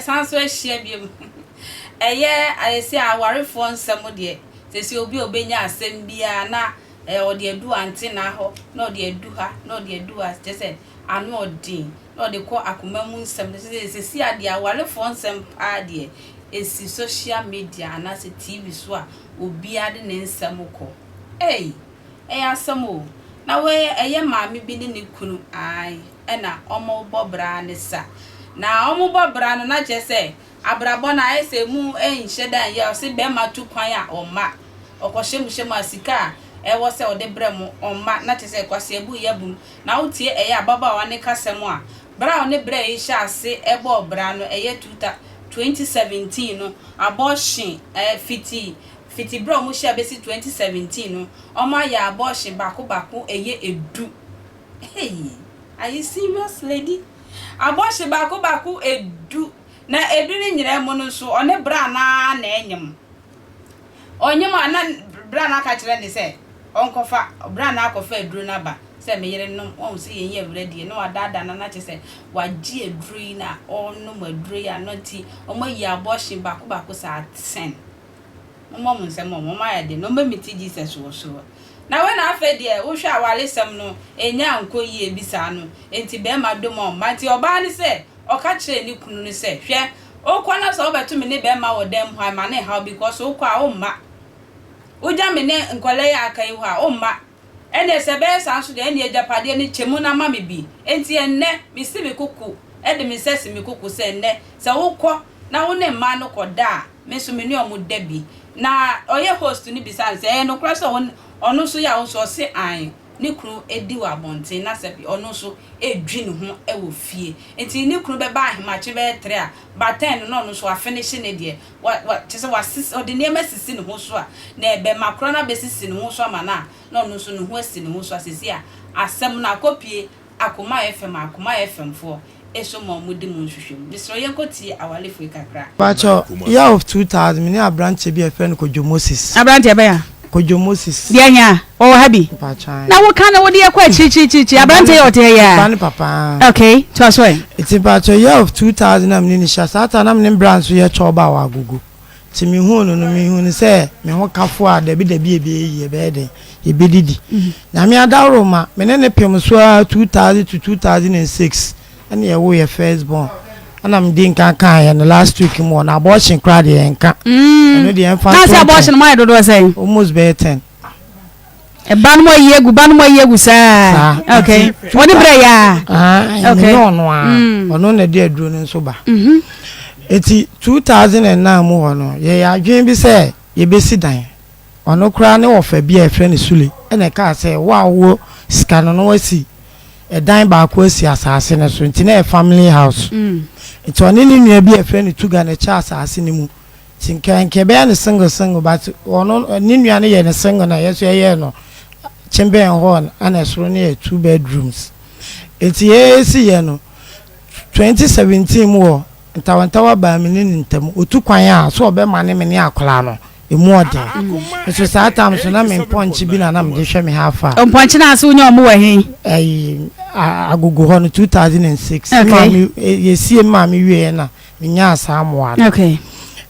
sanso ehia biem I say aware for nsem de se obi obenya asem bia na ode adu ante na ho na ode adu ha na ode adu as say anu odin na ode ko akoma mu nsem se si ade aware for nsem pa de esi social media na se TV so a obi ade ne nsem ko asamo na we maami bi ne kunu ai na omo bobra ne sa na omo bobra no na je se abrabo na ese mu enhye dan ye o se be ma tu kwan a oma okohyemuhyemu asika wo se ode brem oma na te se kwase ebu yabum na wotie ababa wa ne kasem a bra ne bra yi hye ase ebo bra no 2017 no abortion fiti bro mu hye besi 2017 no oma ya abortion bako edu. Are you serious, lady? Abortion bako edu na edu ni nyire mu no so one bra na enyem onyem ana bra na ka kire ni se onkofa bra na akofa edu na ba se me yire no on se yen everyday no adada na che se waji edu na onu madru ya no ti omayi abortion bako sa 10 mom nsem mom ya de no meti Jesus wo so na we na afa de wo hwa awale sem no enya nkoyi ebisa no enti be ma do mom mati oba ni se oka kire ni kunu ni se hwe okwana so obetu me ne be ma wo dem hwa ma ne how because okwa o ma uja me ne nkole ya akai hwa o ma ene se be sanso de ene ejapade ni chemu na ma me bi enti enne mi si me kuku ede mi sesi me kuku se enne se wokọ na wo ne ma no koda me so me ni omu dabi na oye host ni bisa se no kra so onu so ya wo so se an ni kunu edi wa bonten na se onu so edwi ne ho wo fie enti ni kunu be ba ahemache be 3 a ba 10 no so afinish ne de wa chese wa sis odi ne masisi ne ho so a na ebe makro na be sisi ne ho so ama na onu so ne ho asi ne ho so asisi a asem na kopie Akoma FM for eso mo mudi mu nhwehwem bisro yenkoti awale fu kakra bacho year of 2000 me a branch be a friend Kojo Moses a branch be ya Kojo Moses dia nya o habi na wo kana wo de kwa chi a branch ye ote ya ban papa okay to aso it's bacho year of 2000 am ni shasata na me branch ye choba wa agugu ti mi hu no mi hu ni se me ho kafo a da bi ye be de e bedidi na me adawro ma me ne pem so 2000 to 2006 and ye wo your firstborn and I'm doing kan the last week more na abortion crowd ye nka no the infant that's abortion my do say almost be 10 e ban mo yegu sa okay woni bre ya okay no na de aduro nso ba eti 2009 mo hono ye ya adwen bi say ye besi dan ono kra ne ofa bi e friend Sule e na ka say wa wo sika no wasi a dime back was assassin as a family house. It's on any near be a friend to Ghana chas assassin. Tinker and Keban is single, but on Niniani and a single, yes, no chamber and horn, and as near 2 bedrooms. It's no 2017 more, and Tawantawa by Minintum, who took my so be my name in Yacolano. More than it's a sad time, so I'm in Ponchi bin and I'm just me half far. On Ponchina soon your more I go on 2006. Okay, you see, Mammy, we na someone. Okay,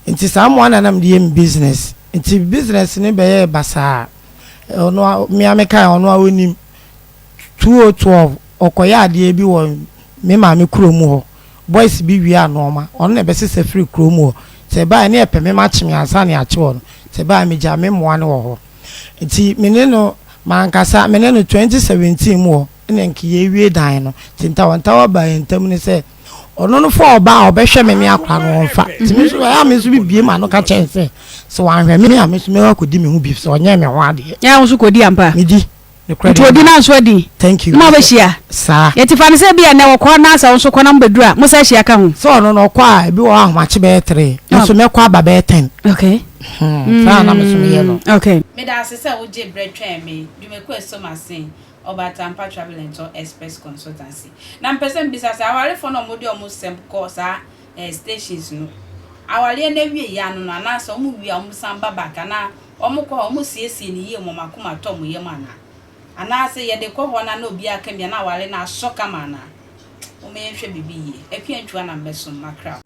it's someone and I'm the business. It's business in a bay bazaar. No, me, I make on one 2012 or Koya, the AB one, me, Mammy Crumo. Boys be we are normal, on the basis of free Crumo. Se ba ni epe me match me ansane ache won se ba me ja me moa ne wo ho nti meneno mankasa meneno 2017 mo ene nkiye wie dan no tintawantawa ba entam ni se ono no for ba obehwe me akwa no wonfa nti me so ya me so bibie ma no ka chense so wanhwe me ya me so me akodi me hu bi so onye me ho ade ya wo so kodi ampa me di to odi na so adi thank you ma be hia sa yeti fa ne se bia na wo kwa na sa wo so kwa na mbeduru a mo sa hia ka hu so no no kwa bi wo ahomache be 3 so me kwa ba be 10 okay sa na me so me no okay me da se wo je bretwa me du me kwa so masin Obatampa Travel and Express Consultancy na mpese bisa sa awale fo no modi omo sem ko sa stations no awale na wie ya no na so omo wi omo samba baka na omo ko omo siesie ni ye mo makoma to mo ye mana ana se ye de ko ho na obi aka bia na awale na soka mana o me nhwe bibi ye apiantwa na mbeso makra